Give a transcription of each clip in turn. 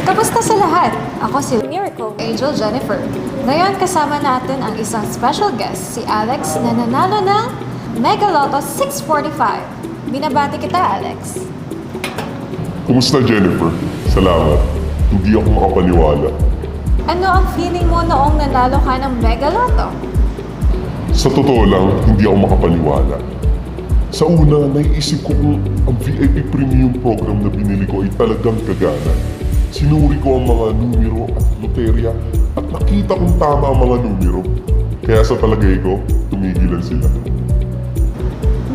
Kamusta sa lahat? Ako si Miracle Angel Jennifer. Ngayon kasama natin ang isang special guest, si Alex na nanalo ng Mega Lotto 645. Binabati kita, Alex. Kumusta, Jennifer? Salamat. Hindi ako makapaniwala. Ano ang feeling mo noong nanalo ka ng Mega Lotto? Sa totoo lang, hindi ako makapaniwala. Sa una, naiisip ko kung ang VIP Premium program na binili ko ay talagang kagana. Sinuri ko ang mga numero at loterya at nakita kong tama ang mga numero. Kaya sa palagay ko, tumigilan sila.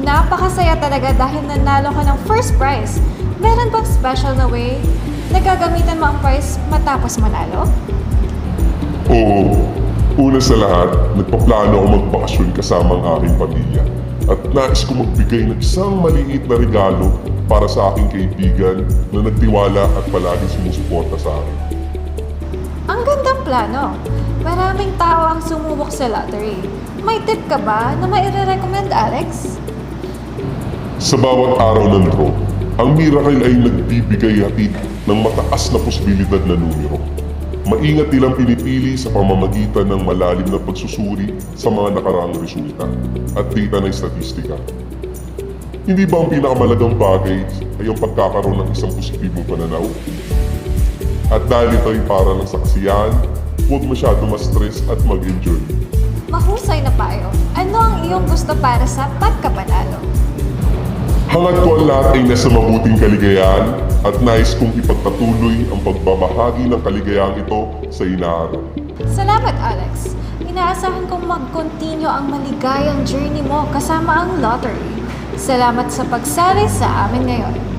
Napakasaya talaga dahil nanalo ka ng first prize. Meron bang special na way na gagamitan mo ang prize matapos manalo? Oo. Una sa lahat, nagpaplano ako magbakasyon kasama ang aking pamilya. At nais ko magbigay ng isang maliit na regalo para sa aking kaibigan na nagtiwala at palaging sumusuporta sa akin. Ang gandang plano. Maraming tao ang sumubok sa lottery. May tip ka ba na maire-recommend, Alex? Sa bawat araw ng draw, ang miracle ay nagbibigay hatid ng mataas na posibilidad na numero. Maingat nilang pinipili sa pamamagitan ng malalim na pagsusuri sa mga nakaraang resulta at data na statistika. Hindi ba ang pinakamalagang bagay ay ang pagkakaroon ng isang positibong pananaw? At dahil ito ay para lang sa kasiyahan, huwag masyado ma-stress at mag-enjoy. Mahusay na payo. Ano ang iyong gusto para sa pagkapanalo? Hangad ko ang lahat ay nasa mabuting kaligayahan at nais kong ipagpatuloy ang pagbabahagi ng kaligayahan ito sa inaarap. Salamat, Alex. Inaasahan kong mag-continue ang maligayang journey mo kasama ang lottery. Salamat sa pagsali sa amin ngayon.